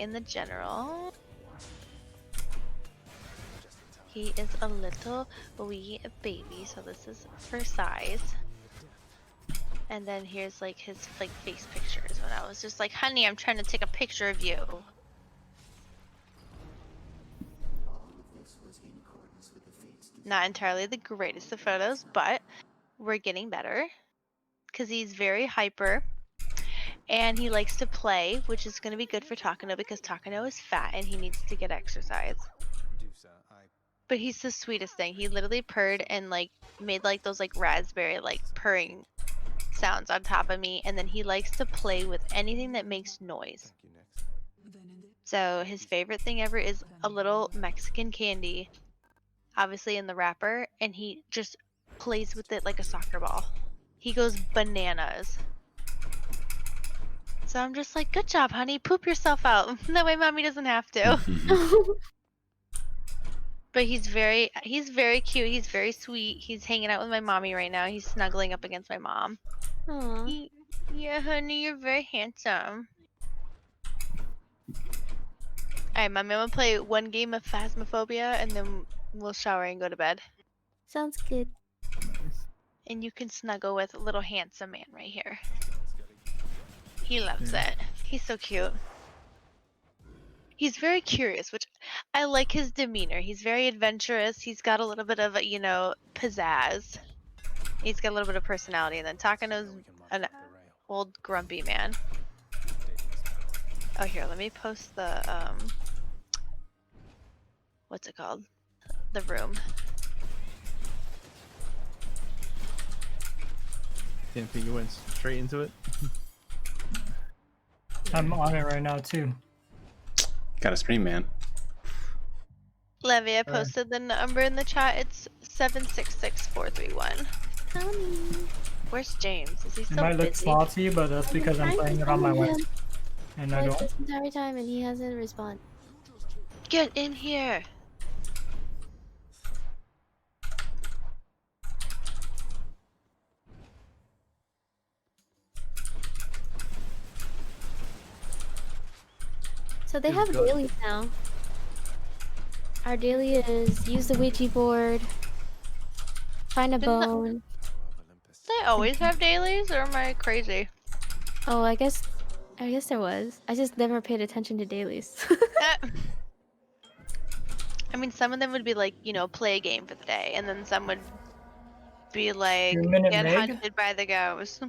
in the general. He is a little wee baby, so this is for size. And then here's like his like face pictures when I was just like, honey, I'm trying to take a picture of you. Not entirely the greatest of photos, but we're getting better because he's very hyper and he likes to play, which is going to be good for Takano because Takano is fat and he needs to get exercise. But he's the sweetest thing. He literally purred and like made like those like raspberry like purring sounds on top of me, and then he likes to play with anything that makes noise. So his favorite thing ever is a little Mexican candy, obviously in the wrapper, and he just plays with it like a soccer ball. He goes bananas. So I'm just like, good job, honey. Poop yourself out. That way mommy doesn't have to. But he's very cute. He's very sweet. He's hanging out with my mommy right now. He's snuggling up against my mom. Aww. Yeah, honey, you're very handsome. Alright, mommy, I'm gonna play one game of Phasmophobia and then we'll shower and go to bed. Sounds good. And you can snuggle with little handsome man right here. He loves it. He's so cute. He's very curious, which I like his demeanor. He's very adventurous. He's got a little bit of, you know, pizzazz. He's got a little bit of personality. And then Takano's an old grumpy man. Oh, here, let me post the, what's it called? The room. Didn't think you went straight into it. I'm on it right now too. Got a stream, man. Levy, I posted the number in the chat. It's 766431. Where's James? Is he It still might look busy? salty, but that's because I'm playing it on my web. And I Like don't. this entire time and he hasn't responded. Get in here. So they It's have good. dailies now. Our daily is use the Ouija board, find a Didn't that- bone. They always have dailies, or am I crazy? Oh, I guess there was. I just never paid attention to dailies. I mean, some of them would be like, you know, play a game for the day, and then some would be like, 2-minute get Meg? hunted by the ghost.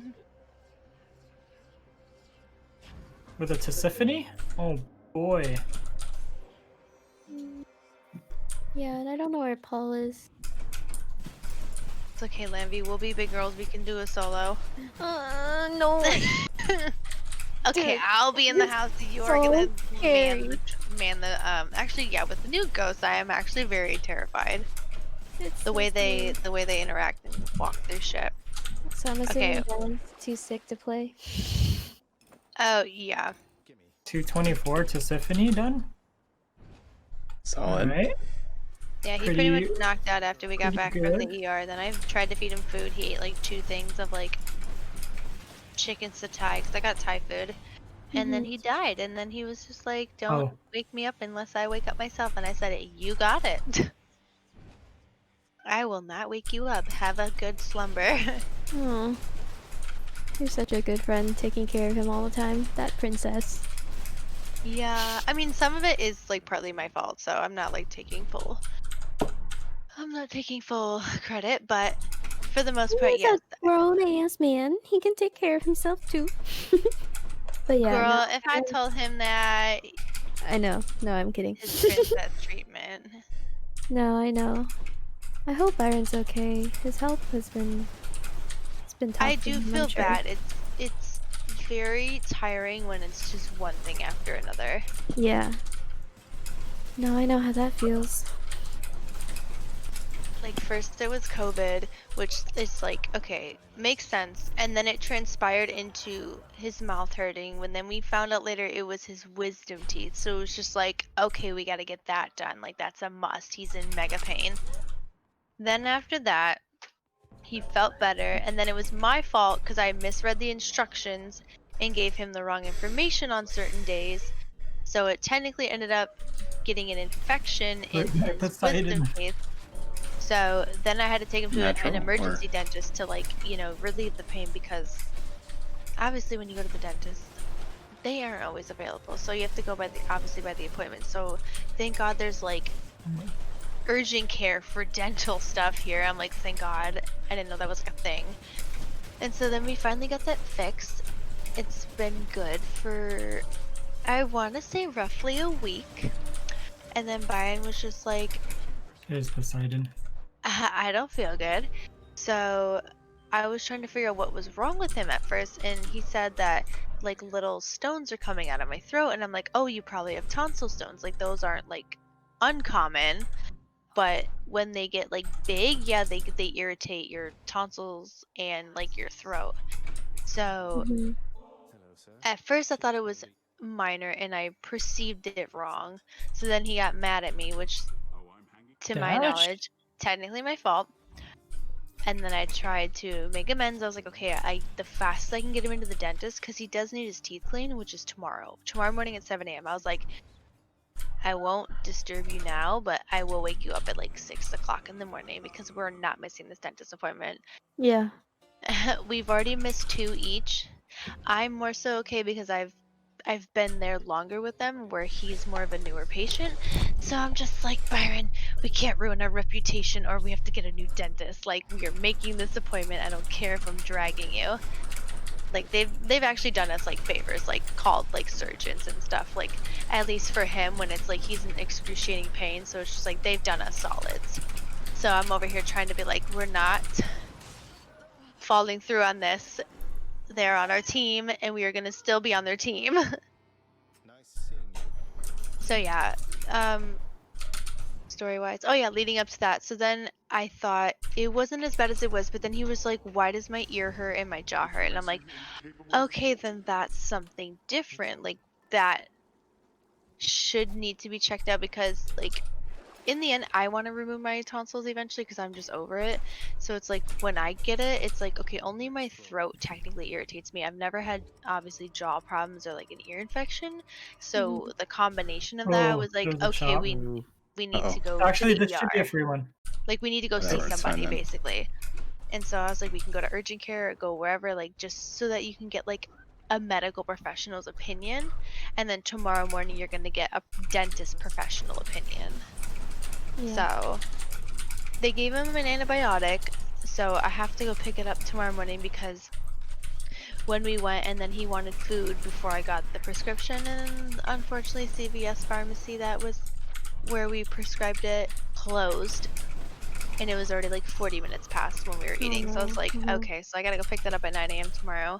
With a Tisiphone? Oh boy. Yeah, and I don't know where Paul is. It's okay, Lanvy. We'll be big girls. We can do a solo. No. Okay, Dude, I'll be in the it's house. You're so gonna scary. man the actually, yeah, with the new ghosts, I am actually very terrified. It's The so way scary. they interact and walk through shit. So I'm assuming Okay. Dan's too sick to play. Oh yeah. 224 Tisiphone done? Solid. Alright. Yeah, he pretty Pretty- much knocked out after we got pretty back from good. the ER. Then I tried to feed him food. He ate like 2 things of like chicken satay because I got Thai food. And then he died. And then he was just like, "Don't Oh. wake me up unless I wake up myself." And I said, "You got it. I will not wake you up. Have a good slumber." Oh, you're such a good friend, taking care of him all the time. That princess. Yeah, I mean, some of it is like partly my fault, so I'm not like taking full. I'm not taking full credit, but for the most part, He's yes. a grown ass man. He can take care of himself too. But yeah, Girl, no, if I told him that, I know. No, I'm kidding. his princess treatment. No, I know. I hope Byron's okay. His health has been. It's been tough. I for do him, I'm feel sure. bad. It's very tiring when it's just one thing after another. Yeah. No, I know how that feels. Like first there was COVID, which is like, okay, makes sense. And then it transpired into his mouth hurting when then we found out later it was his wisdom teeth. So it was just like, okay, we got to get that done. Like that's a must. He's in mega pain. Then after that, he felt better. And then it was my fault because I misread the instructions and gave him the wrong information on certain days. So it technically ended up getting an infection in Wait, my his wisdom Poseidon. teeth. So then I had to take him to an Natural or emergency dentist to like, relieve the pain, because obviously when you go to the dentist, they aren't always available. So you have to go by the appointment. So thank God there's like urgent care for dental stuff here. I'm like, thank God. I didn't know that was like a thing. And so then we finally got that fixed. It's been good for, I want to say, roughly a week. And then Byron was just like, Here's Poseidon. I don't feel good. So I was trying to figure out what was wrong with him at first. And he said that like little stones are coming out of my throat. And I'm like, oh, you probably have tonsil stones. Like those aren't like uncommon. But when they get like big, yeah, they irritate your tonsils and like your throat. So Hmm. at first I thought it was minor and I perceived it wrong. So then he got mad at me, which to my Dash. knowledge, technically my fault. And then I tried to make amends. I was like, okay, the fastest I can get him into the dentist, because he does need his teeth cleaned, which is tomorrow morning at 7 a.m. I was like, I won't disturb you now, but I will wake you up at like 6 o'clock in the morning, because we're not missing this dentist appointment. Yeah. We've already missed 2 each. I'm more so okay because I've been there longer with them, where he's more of a newer patient. So I'm just like, Byron, we can't ruin our reputation, or we have to get a new dentist. Like, we are making this appointment. I don't care if I'm dragging you. Like they've actually done us like favors, like called like surgeons and stuff. Like at least for him, when it's like he's in excruciating pain. So it's just like they've done us solids. So I'm over here trying to be like, we're not falling through on this. They're on our team, and we are gonna still be on their team. So yeah, story wise, oh yeah, leading up to that. So then I thought it wasn't as bad as it was, but then he was like, why does my ear hurt and my jaw hurt? And I'm like, okay, then that's something different. Like that should need to be checked out, because like in the end I want to remove my tonsils eventually, because I'm just over it. So it's like when I get it, it's like, okay, only my throat technically irritates me. I've never had obviously jaw problems or like an ear infection. So the combination of that, I Oh, was like, there's a okay, shop. we need Uh-oh. to go to Actually, the this should be a ER. free one. Like we need to go see Whatever, it's fine somebody then. basically. And so I was like, we can go to urgent care or go wherever, like just so that you can get like a medical professional's opinion. And then tomorrow morning you're gonna get a dentist professional opinion. Yeah. So they gave him an antibiotic, so I have to go pick it up tomorrow morning, because when we went and then he wanted food before I got the prescription, and unfortunately CVS pharmacy that was where we prescribed it closed, and it was already like 40 minutes past when we were eating. So I was no. like, Mhm. okay, so I gotta go pick that up at 9 a.m. tomorrow.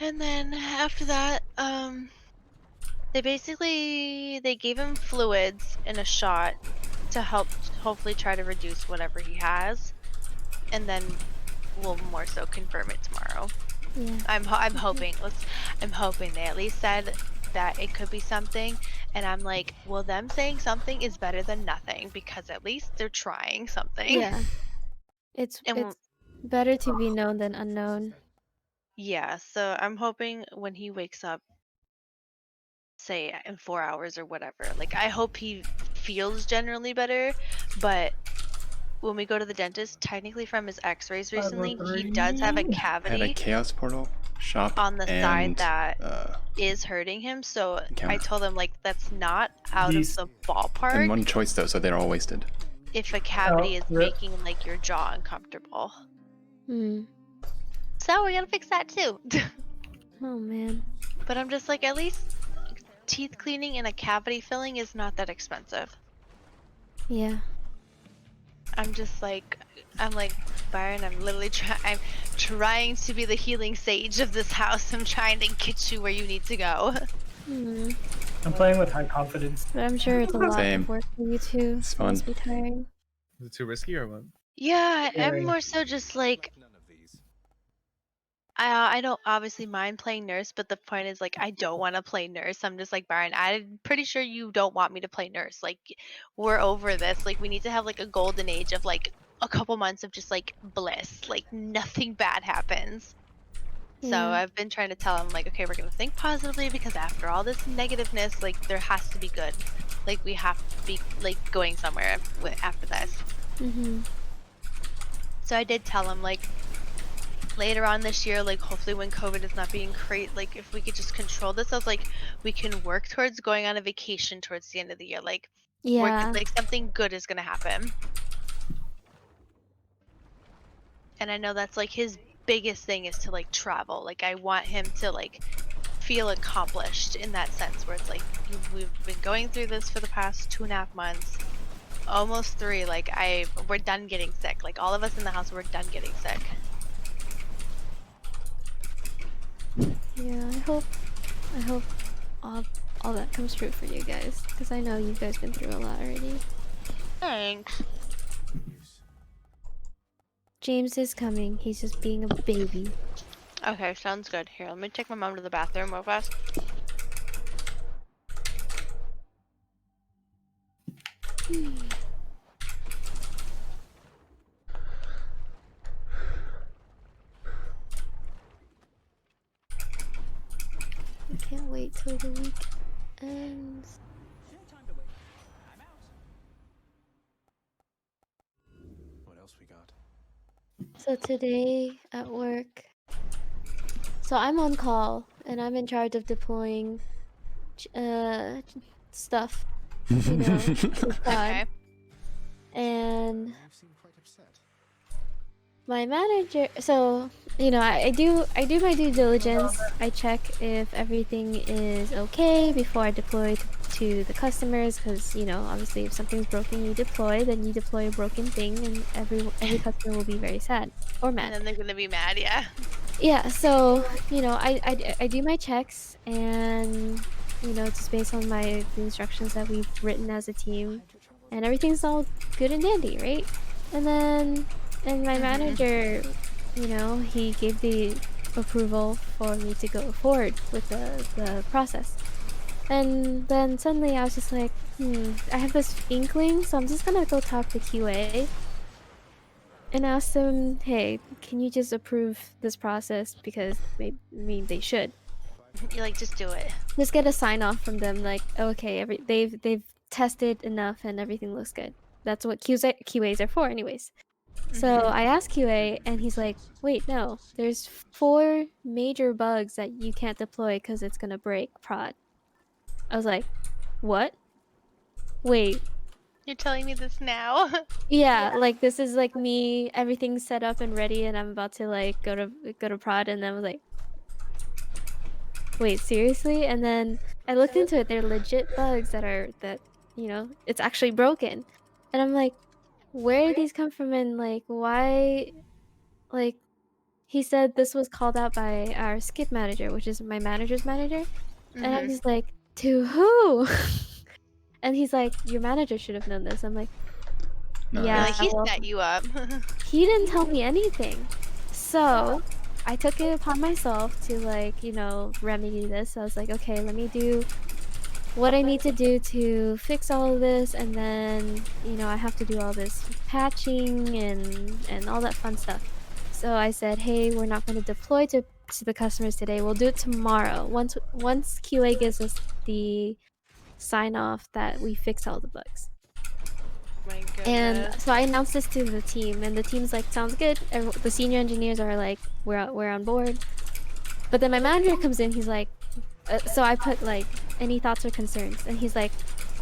And then after that, they gave him fluids in a shot to help hopefully try to reduce whatever he has, and then we'll more so confirm it tomorrow. Yeah. I'm hoping they at least said that it could be something, and I'm like, well, them saying something is better than nothing, because at least they're trying something. Yeah. It's And better to be known than unknown. yeah, so I'm hoping when he wakes up, say in 4 hours or whatever, like I hope he feels generally better. But when we go to the dentist, technically from his x-rays recently, he does have a 503. I had a cavity chaos portal shop on the side and that is hurting him. So I encounter. told him like that's not out of These the And ballpark one choice though, so they're all wasted. if a cavity is rip. making like your jaw uncomfortable. Hmm. So we gotta fix that too. Oh man. But I'm just like, at least teeth cleaning and a cavity filling is not that expensive. Yeah. I'm just like, I'm like, Byron, I'm trying to be the healing sage of this house. I'm trying to get you where you need to go. Hmm. I'm playing with high confidence. But I'm sure it's a lot Same. of work for you too. It's It fun. must be tiring. Is it too risky or what? Yeah, I'm Very. more so just like, I don't obviously mind playing nurse, but the point is like I don't want to play nurse. I'm just like, Byron, I'm pretty sure you don't want me to play nurse. Like we're over this. Like we need to have like a golden age of like a couple months of just like bliss. Like nothing bad happens. So Yeah. I've been trying to tell him, like, okay, we're gonna think positively because after all this negativeness, like, there has to be good. Like, we have to be like going somewhere after this. Mhm. So I did tell him, like, later on this year, like, hopefully when COVID is not being like, if we could just control this, I was like, we can work towards going on a vacation towards the end of the year. Like, Yeah. like something good is gonna happen. And I know that's like his biggest thing is to like travel. Like, I want him to like feel accomplished in that sense where it's like we've been going through this for the past 2.5 months, almost 3. Like, we're done getting sick. Like, all of us in the house, we're done getting sick. Yeah. I hope all that comes true for you guys, because I know you guys been through a lot already. Thanks. James is coming. He's just being a baby. Okay, sounds good. Here, let me take my mom to the bathroom real fast. I can't wait till the week ends. What else we got? So today at work, so I'm on call and I'm in charge of deploying stuff, you know, to the pod. Okay. And You seem quite upset. my manager, so I do my due diligence. I check if everything is okay before I deploy to the customers, because obviously if something's broken you deploy, then you deploy a broken thing, and every customer will be very sad or And mad. then they're gonna be mad, yeah. Yeah, so I do my checks, and just based on the instructions that we've written as a team, and everything's all good and dandy, right? And my manager, he gave the approval for me to go forward with the process. And then suddenly I was just like, I have this inkling, so I'm just gonna go talk to QA and ask them, hey, can you just approve this process, because they should. You like, just do it. Just get a sign off from them, like, okay, they've tested enough and everything looks good. That's what QAs are for anyways. So I asked QA, and he's like, wait, no, there's 4 major bugs that you can't deploy because it's gonna break prod. I was like, what? Wait, You're telling me this now? yeah, like this is like me, everything's set up and ready, and I'm about to like go to prod, and then I was like, wait, seriously? And then I looked into it. They're legit bugs that it's actually broken. And I'm like, where did these come from, and like why? Like, he said this was called out by our skip manager, which is my manager's manager. And I'm just like, to who? And he's like, your manager should have known this. I'm like, No, You're yeah, like, he well, set you up. he didn't tell me anything. So I took it upon myself to remedy this. I was like, okay, let me do what I need to do to fix all of this, and then I have to do all this patching and all that fun stuff. So I said, hey, we're not going to deploy to the customers today. We'll do it tomorrow. Once QA gives us the sign off that we fix all the bugs. My goodness. And so I announced this to the team, and the team's like, sounds good. The senior engineers are like, we're on board. But then my manager comes in, he's like, so I put like, any thoughts or concerns? And he's like,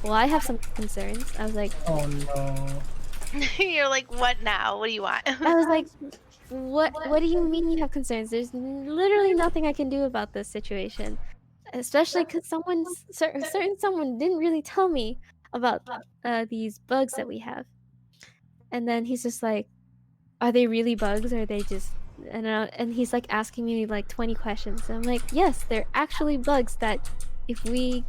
well, I have some concerns. I was like, Oh no. You're like, what now? What do you want? I was like, what do you mean you have concerns? There's literally nothing I can do about this situation. Especially because certain someone didn't really tell me about these bugs that we have. And then he's just like, are they really bugs, or are they just... and he's like asking me like 20 questions. And I'm like, yes, they're actually bugs that if we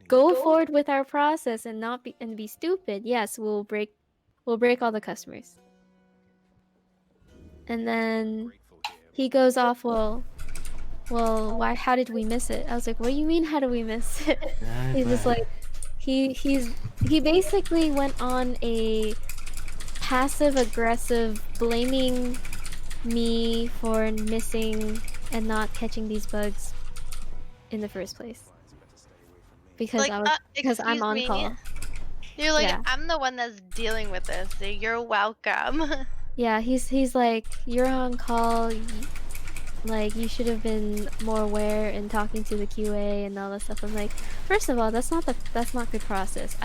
go forward with our process and not be stupid, yes, we'll break all the customers. And then he goes off, well, why? How did we miss it? I was like, what do you mean, how do we miss it? He's just like, he basically went on a passive aggressive blaming me for missing and not catching these bugs in the first place. Because Like, because I'm excuse on me. call. You're like, Yeah. I'm the one that's dealing with this, so you're welcome. Yeah, he's like, you're on call. Like, you should have been more aware and talking to the QA and all that stuff. I'm like, first of all, that's not good process.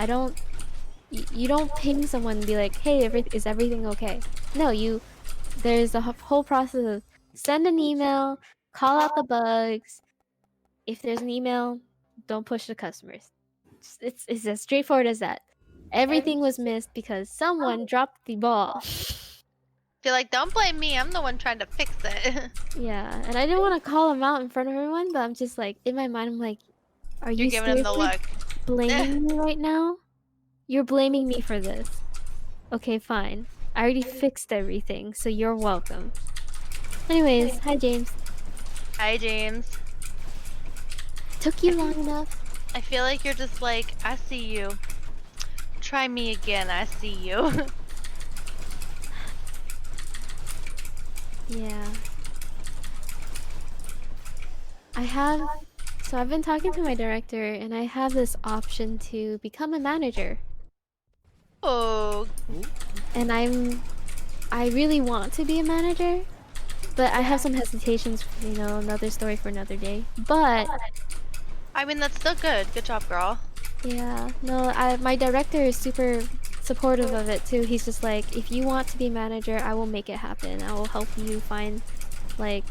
You don't ping someone and be like, hey, is everything okay? No, there's a whole process of send an email, call out the bugs. If there's an email, don't push the customers. It's as straightforward as that. Everything was missed because someone dropped the ball. You're like, don't blame me. I'm the one trying to fix it. Yeah, and I didn't want to call him out in front of everyone, but I'm just like, in my mind, I'm like, are You're you giving him the seriously look. blaming me right now? You're blaming me for this. Okay, fine. I already fixed everything, so you're welcome. Anyways, hi James. Hi, James. Took you long enough? I feel like you're just like, I see you. Try me again. I see you. Yeah. So I've been talking to my director, and I have this option to become a manager. Oh, And I really want to be a manager, but I have some hesitations, another story for another day. But I mean, that's still good. Good job, girl. yeah, no, my director is super supportive of it too. He's just like, if you want to be manager, I will make it happen. I will help you find, like,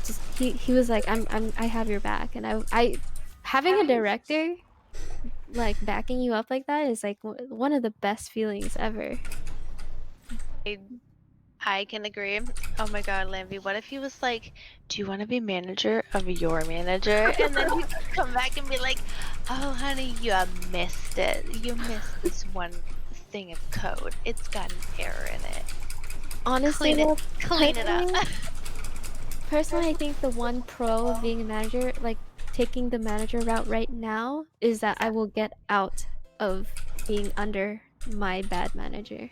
just he was like, I have your back, and I having a director like backing you up like that is like one of the best feelings ever. I can agree. Oh my god, Lanvy, what if he was like, do you want to be manager of your manager? And then he'd come back and be like, oh honey, you missed it. You missed this one thing of code. It's got an error in it. Honestly, Clean it up. personally, I think the one pro of being a manager, like taking the manager route right now, is that I will get out of being under my bad manager.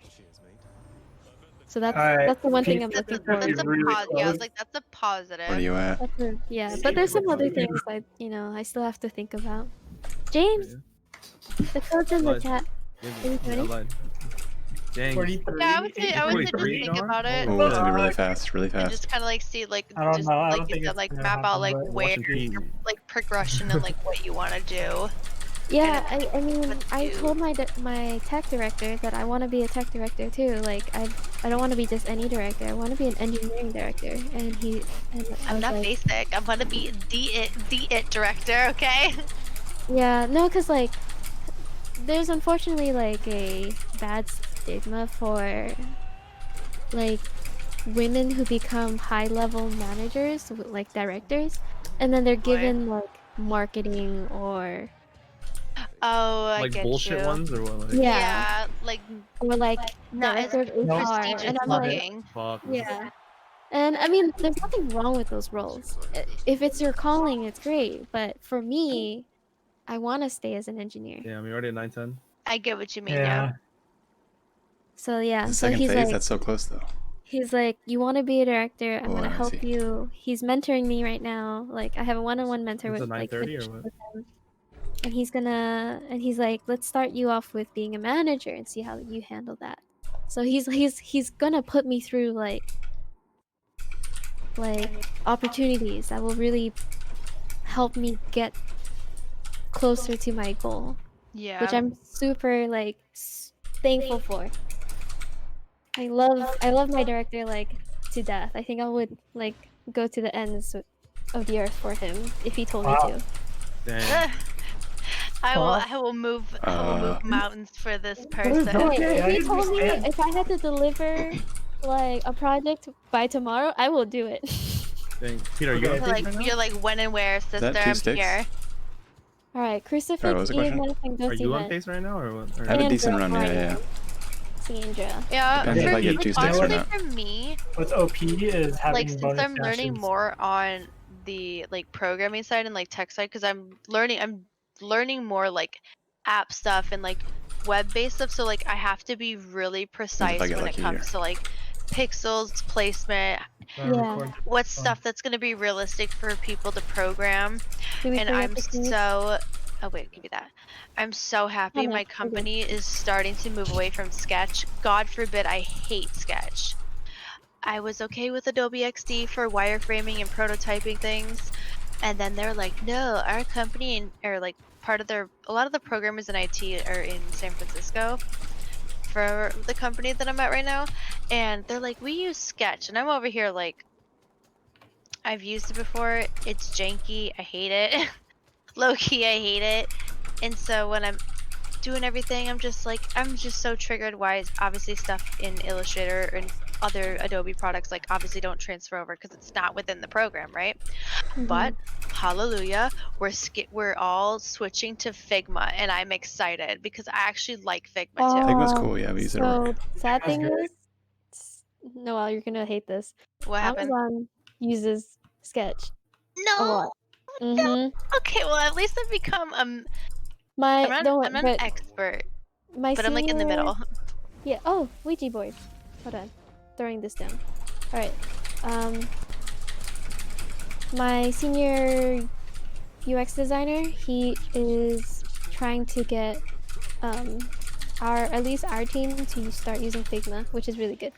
So that's the one thing I'm looking forward That's a to. really yeah, I was close. like, that's a positive. Where are you at? Yeah, but there's some other things I still have to think about. James, the code's in the Lied. chat. Yeah, Are you I ready? lied. Dang. 43. Yeah, I would say just 43, think John? about it. Oh, it's gonna be really fast, really And fast. just kind of like see, like, I don't just know. I like don't you think said, it's like gonna map out happen, like but where Washington. your like progression and like what you want to do. Yeah, And I mean, what I to- told my tech director that I want to be a tech director too. Like, I don't want to be just any director. I want to be an engineering director. And I I'm was not like, basic. I want to be the it director. Okay. yeah, no, cause like, there's unfortunately like a bad stigma for like women who become high level managers, like directors, and then they're Boy. given like marketing or Oh, I Like get bullshit you. ones or what? Like, Yeah, like or like not as director of HR, prestigious and I'm like, looking. fuck. yeah. And I mean, there's nothing wrong with those roles. If it's your calling, it's great. But for me, I want to stay as an engineer. Damn, you're already at 910. I get what you mean. Yeah. So yeah, The so second he's phase, like, that's so close though. you want to be a director? I'm Oh, gonna I help see. you. He's mentoring me right now. Like I have a one-on-one mentor It's with a like 930 or with what? him. And he's like, let's start you off with being a manager and see how you handle that. So he's gonna put me through like opportunities that will really help me get closer to my goal, Yeah. which I'm super like thankful for. I love my director like to death. I think I would like go to the ends of the earth for him if he told me Wow. to. Dang. I will move mountains for this person. Okay, If I he told me understand. if I had to deliver like a project by tomorrow, I will do it. Dang. Peter, are you Okay. on You're phase like right now? you're like when and where, sister. that two I'm sticks? here. All right, Alright, crucifix, what was the question? EMF, and Are you on Ghosty phase right now or what? Or I have a And decent Grandma run, yeah. Sandra. Yeah, Depends if I get two sticks or honestly, not. for me, What's OP is having like since bonus I'm learning dashes. more on the like programming side and like tech side, because I'm learning more like app stuff and like web based stuff. So like I have to be really Depends if I precise get when it lucky here. comes to like pixels, placement, Yeah. what's stuff that's going to be realistic for people to program. Did we And forget I'm the keys? so oh wait, give me that. I'm so happy no, my we're good. company is starting to move away from Sketch. God forbid I hate Sketch. I was okay with Adobe XD for wireframing and prototyping things, and then they're like, no, our company or like part of a lot of the programmers in IT are in San Francisco for the company that I'm at right now, and they're like, we use Sketch, and I'm over here like, I've used it before. It's janky. I hate it. Low key, I hate it. And so when I'm doing everything, I'm just so triggered why obviously stuff in Illustrator and other Adobe products like obviously don't transfer over because it's not within the program, right? But hallelujah, we're all switching to Figma, and I'm excited because I actually like Figma too. Figma's cool, yeah, we use it at So work. sad That's thing good. is, Noel, you're gonna hate this. What happened? Amazon uses Sketch a No, lot. no. Okay, well at least I've become My don't I'm not but an expert, my but I'm like in the senior- middle. Yeah. Oh, Ouija board. Hold on. Throwing this down. All right. My senior UX designer, he is trying to get at least our team to start using Figma, which is really good.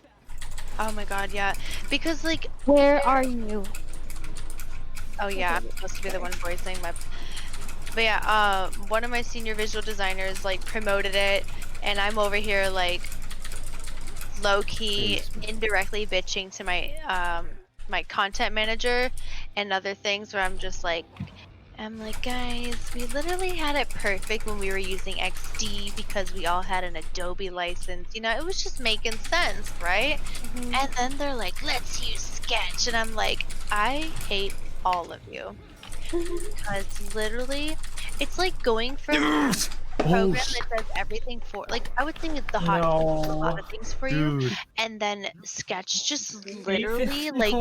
Oh my god, yeah. Because like Where are you? oh yeah, Okay, I'm supposed to be the one voicing my but yeah, one of my senior visual designers like promoted it, and I'm over here like low key indirectly bitching to my my content manager and other things where I'm like, guys, we literally had it perfect when we were using XD because we all had an Adobe license. You know, it was just making sense, right? And then they're like, let's use Sketch. And I'm like, I hate all of you. Because literally, it's like going from a program that does everything for, like, I would think the hot does a lot of things for you. Dude, And then Sketch just literally, like,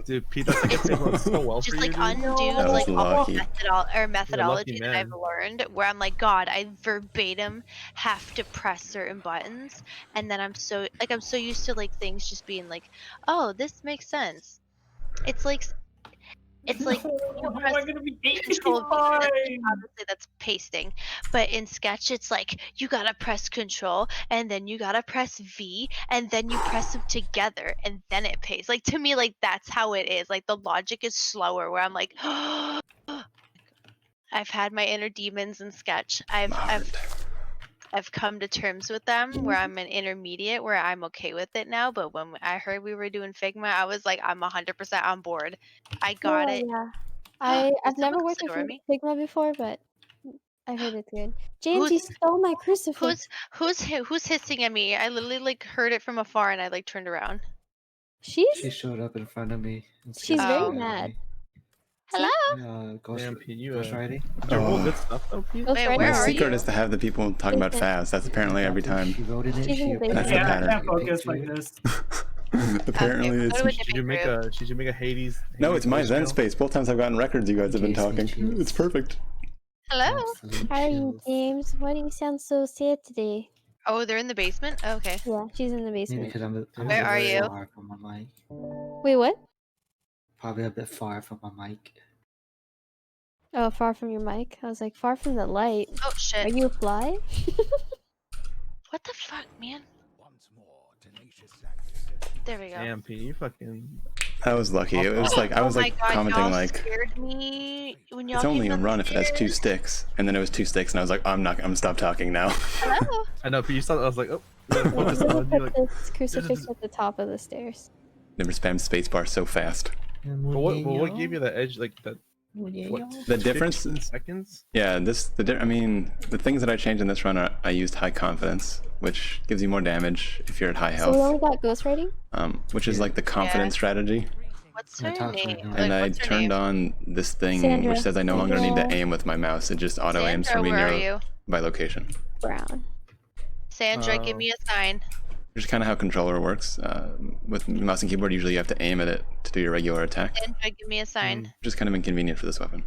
dude, Pete, that's like it works so well just for you, like dude. undoes That was like all lucky. the methodology lucky that I've man. learned where I'm like, God, I verbatim have to press certain buttons, and then I'm so used to like things just being like, oh, this makes sense. It's like you press control V, and obviously that's pasting, but in Sketch it's like you gotta press control and then you gotta press V and then you press them together and then it pastes. Like to me, like that's how it is. Like the logic is slower where I'm like I've had my inner demons in Sketch. I've come to terms with them where I'm an intermediate where I'm okay with it now, but when I heard we were doing Figma, I was like, I'm 100% on board. I got it. Yeah. Did I've never someone worked with ignore me? Figma before, but I heard it's good. James, Who's you stole my crucifix. who's hissing at me? I literally like heard it from afar and I like turned around. She She's showed up in front of me. And she's scared very Oh. the hell out of mad. me. Hello? Ghost, Damn, Pete, you ghost riding. did you roll Oh. good stuff though, Pete? Ghost Wait, Rider. where My are secret you? is to have the people talking about fast. That's apparently every time. She wrote in it. She's in She the basement. That's the Yeah, I pattern. can't focus like this. Apparently Okay, it's. go to a Should you different make group. a Hades? No, Hades it's my Zen voicemail? space. Both times I've gotten records, you guys have been talking. It's perfect. Hello? How are you, James? Why do you sound so sad today? Oh, they're in the basement? Okay. Yeah, she's in the Maybe basement. because I'm Where a are bit you? far from my mic. Wait, what? Probably a bit far from my mic. Oh, far from your mic? I was like, far from the light. Oh Are shit. you a fly? What the fuck, man? Once more, tenacious There we go. Damn, Pete, you fucking. I was lucky. It was like I was oh like my God, commenting y'all like scared me when y'all it's only came a down run the if it has 2 stairs. sticks, and then it was 2 sticks, and I was like, I'm stop talking now. Hello? I know, Pete. You saw. I was like, oh, we gotta I'm focus gonna on you. put Like, this crucifix at the top of the stairs. Never spammed spacebar so fast. but what gave you that edge? Like that? What? The difference? 15 seconds. Yeah, I mean, the things that I changed in this run are I used high confidence, which gives you more damage if you're at high So we health, only got ghost writing? which is like the confidence strategy. What's I her talked to her name? now. And I what's her turned name? on this thing Sandra. which says I no longer need to Sandra. aim with my mouse. It just auto aims Sandra, for me where are near you? by location. Brown. Sandra, give me a sign. Which is kind of how controller works. With mouse and keyboard, usually you have to aim at it to do your regular attack, Sandra, give me a sign. which is kind of inconvenient for this weapon.